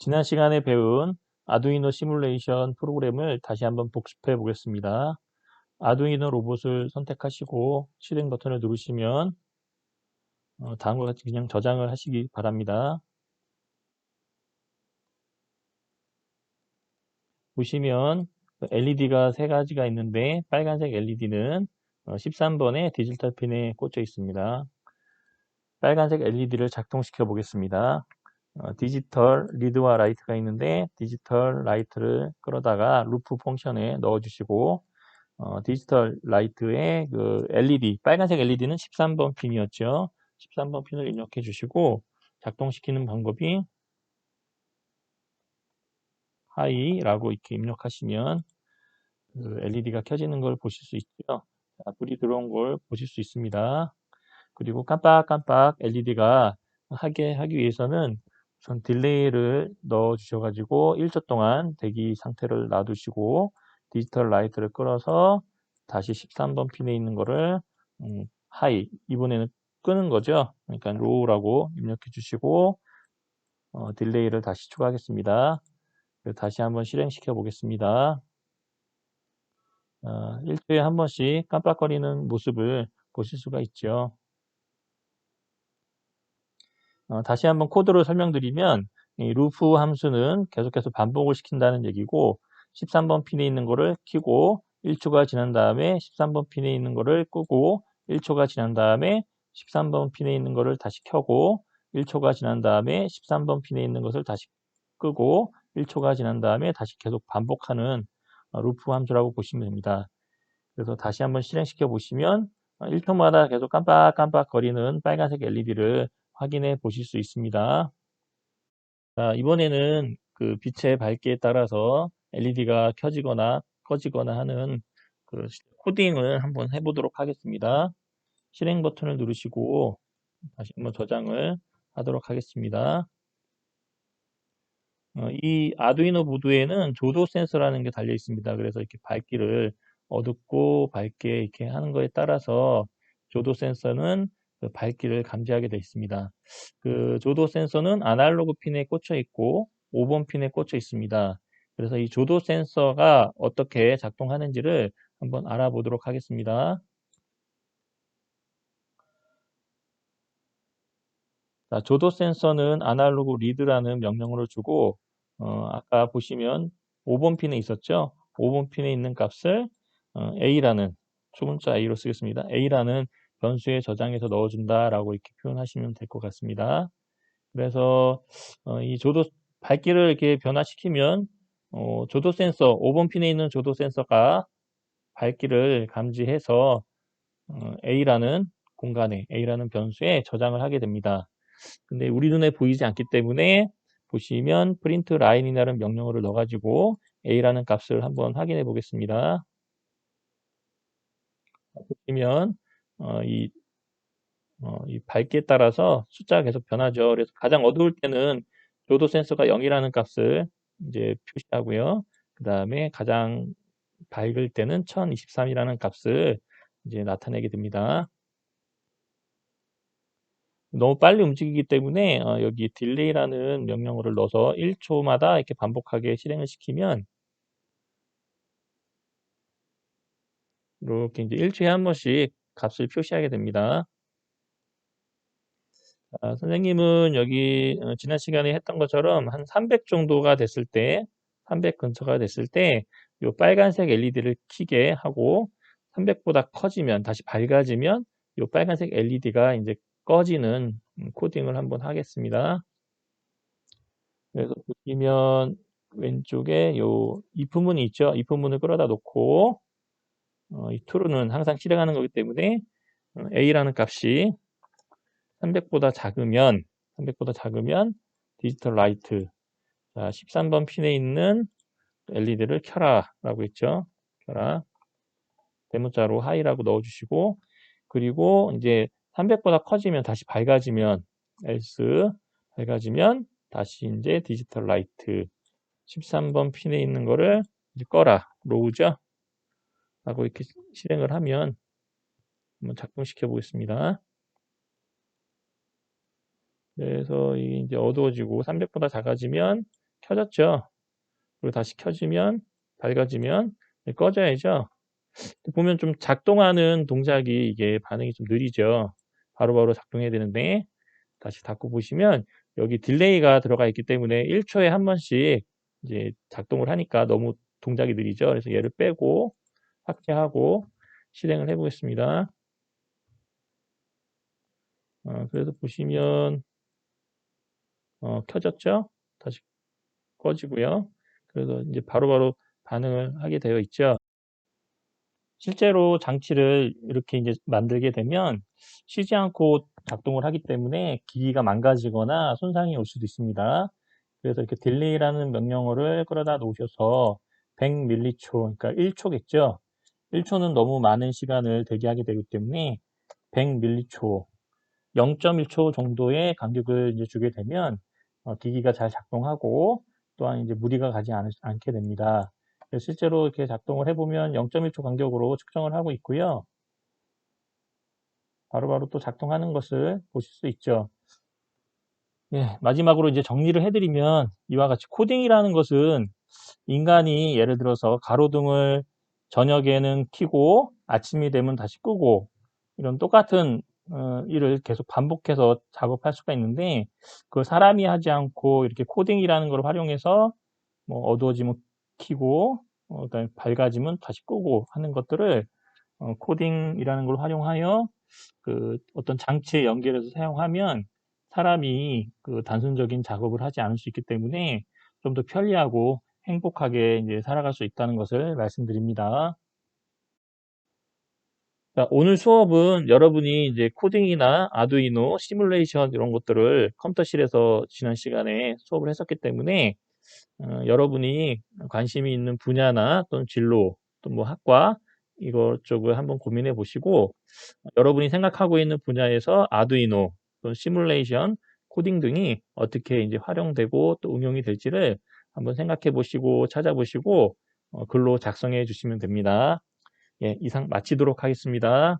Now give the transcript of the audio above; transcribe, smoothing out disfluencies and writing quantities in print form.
지난 시간에 배운 아두이노 시뮬레이션 프로그램을 다시 한번 복습해 보겠습니다. 아두이노 로봇을 선택하시고 실행 버튼을 누르시면 다음과 같이 그냥 저장을 하시기 바랍니다. 보시면 LED가 세 가지가 있는데 빨간색 LED는 13번의 디지털 핀에 꽂혀 있습니다. 빨간색 LED를 작동시켜 보겠습니다. 디지털 리드와 라이트가 있는데 디지털 라이트를 끌어다가 루프 펑션에 넣어주시고 디지털 라이트의 그 LED, 빨간색 LED는 13번 핀이었죠. 13번 핀을 입력해 주시고 작동시키는 방법이 하이라고 이렇게 입력하시면 그 LED가 켜지는 걸 보실 수 있죠. 자, 불이 들어온 걸 보실 수 있습니다. 그리고 깜빡깜빡 LED가 하기 위해서는 우선 딜레이를 넣어 주셔가지고 1초 동안 대기 상태를 놔두시고 디지털 라이트를 끌어서 다시 13번 핀에 있는 거를 하이, 이번에는 끄는 거죠. 그러니까 로우라고 입력해 주시고 딜레이를 다시 추가하겠습니다. 다시 한번 실행시켜 보겠습니다. 1초에 한 번씩 깜빡거리는 모습을 보실 수가 있죠. 다시 한번 코드로 설명드리면 이 루프 함수는 계속해서 반복을 시킨다는 얘기고 13번 핀에 있는 거를 켜고 1초가 지난 다음에 13번 핀에 있는 거를 끄고 1초가 지난 다음에 13번 핀에 있는 거를 다시 켜고 1초가 지난 다음에 13번 핀에 있는 것을 다시 끄고 1초가 지난 다음에 다시 계속 반복하는 루프 함수라고 보시면 됩니다. 그래서 다시 한번 실행시켜 보시면 1초마다 계속 깜빡깜빡 거리는 빨간색 LED를 확인해 보실 수 있습니다. 자, 이번에는 그 빛의 밝기에 따라서 LED가 켜지거나 꺼지거나 하는 그 코딩을 한번 해보도록 하겠습니다. 실행 버튼을 누르시고 다시 한번 저장을 하도록 하겠습니다. 이 아두이노 보드에는 조도 센서라는 게 달려 있습니다. 그래서 이렇게 밝기를 어둡고 밝게 이렇게 하는 거에 따라서 조도 센서는 그 밝기를 감지하게 되어 있습니다. 그 조도 센서는 아날로그 핀에 꽂혀 있고 5번 핀에 꽂혀 있습니다. 그래서 이 조도 센서가 어떻게 작동하는지를 한번 알아보도록 하겠습니다. 자, 조도 센서는 아날로그 리드라는 명령어를 주고 아까 보시면 5번 핀에 있었죠. 5번 핀에 있는 값을 A라는 초문자 A로 쓰겠습니다. A라는 변수에 저장해서 넣어준다라고 이렇게 표현하시면 될 것 같습니다. 그래서 이 조도 밝기를 이렇게 변화시키면 조도 센서 5번 핀에 있는 조도 센서가 밝기를 감지해서 A라는 공간에 A라는 변수에 저장을 하게 됩니다. 근데 우리 눈에 보이지 않기 때문에 보시면 프린트 라인이라는 명령어를 넣어가지고 A라는 값을 한번 확인해 보겠습니다. 보시면 이 밝기에 따라서 숫자가 계속 변하죠. 그래서 가장 어두울 때는 조도 센서가 0이라는 값을 이제 표시하고요. 그 다음에 가장 밝을 때는 1023이라는 값을 이제 나타내게 됩니다. 너무 빨리 움직이기 때문에 여기 딜레이라는 명령어를 넣어서 1초마다 이렇게 반복하게 실행을 시키면 이렇게 이제 1초에 한 번씩 값을 표시하게 됩니다. 선생님은 여기 지난 시간에 했던 것처럼 한 300 정도가 됐을 때 300 근처가 됐을 때 이 빨간색 LED를 켜게 하고 300보다 커지면 다시 밝아지면 이 빨간색 LED가 이제 꺼지는 코딩을 한번 하겠습니다. 그래서 보시면 왼쪽에 요 if 문이 있죠. if 문을 끌어다 놓고 이 true는 항상 실행하는 거기 때문에 a라는 값이 300보다 작으면 디지털 라이트, 자, 13번 핀에 있는 LED를 켜라 라고 했죠. 켜라. 대문자로 하이라고 넣어주시고, 그리고 이제 300보다 커지면 다시 밝아지면 else, 밝아지면 다시 이제 디지털 라이트 13번 핀에 있는 거를 이제 꺼라 로우죠. 라고 이렇게 실행을 하면 한번 작동시켜 보겠습니다. 그래서 이게 이제 어두워지고 300보다 작아지면 켜졌죠. 그리고 다시 켜지면, 밝아지면 꺼져야죠. 보면 좀 작동하는 동작이 이게 반응이 좀 느리죠. 바로바로 작동해야 되는데 다시 닫고 보시면 여기 딜레이가 들어가 있기 때문에 1초에 한 번씩 이제 작동을 하니까 너무 동작이 느리죠. 그래서 얘를 빼고 삭제하고 실행을 해 보겠습니다. 그래서 보시면 켜졌죠? 다시 꺼지고요. 그래서 이제 바로바로 반응을 하게 되어 있죠. 실제로 장치를 이렇게 이제 만들게 되면 쉬지 않고 작동을 하기 때문에 기기가 망가지거나 손상이 올 수도 있습니다. 그래서 이렇게 딜레이라는 명령어를 끌어다 놓으셔서 100초, 그러니까 1초겠죠. 1초는 너무 많은 시간을 대기하게 되기 때문에 100초, 0.1초 정도의 간격을 이제 주게 되면 기기가 잘 작동하고 또한 이제 무리가 가지 않게 됩니다. 실제로 이렇게 작동을 해보면 0.1초 간격으로 측정을 하고 있고요. 바로바로 또 작동하는 것을 보실 수 있죠. 예, 마지막으로 이제 정리를 해드리면 이와 같이 코딩이라는 것은 인간이 예를 들어서 가로등을 저녁에는 켜고 아침이 되면 다시 끄고 이런 똑같은 일을 계속 반복해서 작업할 수가 있는데 그걸 사람이 하지 않고 이렇게 코딩이라는 걸 활용해서 뭐 어두워지면 켜고 그다음에 밝아지면 다시 끄고 하는 것들을 코딩이라는 걸 활용하여 그 어떤 장치에 연결해서 사용하면 사람이 그 단순적인 작업을 하지 않을 수 있기 때문에 좀 더 편리하고 행복하게 이제 살아갈 수 있다는 것을 말씀드립니다. 자, 오늘 수업은 여러분이 이제 코딩이나 아두이노, 시뮬레이션 이런 것들을 컴퓨터실에서 지난 시간에 수업을 했었기 때문에 여러분이 관심이 있는 분야나 또는 진로, 또 뭐 학과 이것 쪽을 한번 고민해 보시고 여러분이 생각하고 있는 분야에서 아두이노, 또는 시뮬레이션, 코딩 등이 어떻게 이제 활용되고 또 응용이 될지를 한번 생각해 보시고 찾아보시고 글로 작성해 주시면 됩니다. 예, 이상 마치도록 하겠습니다.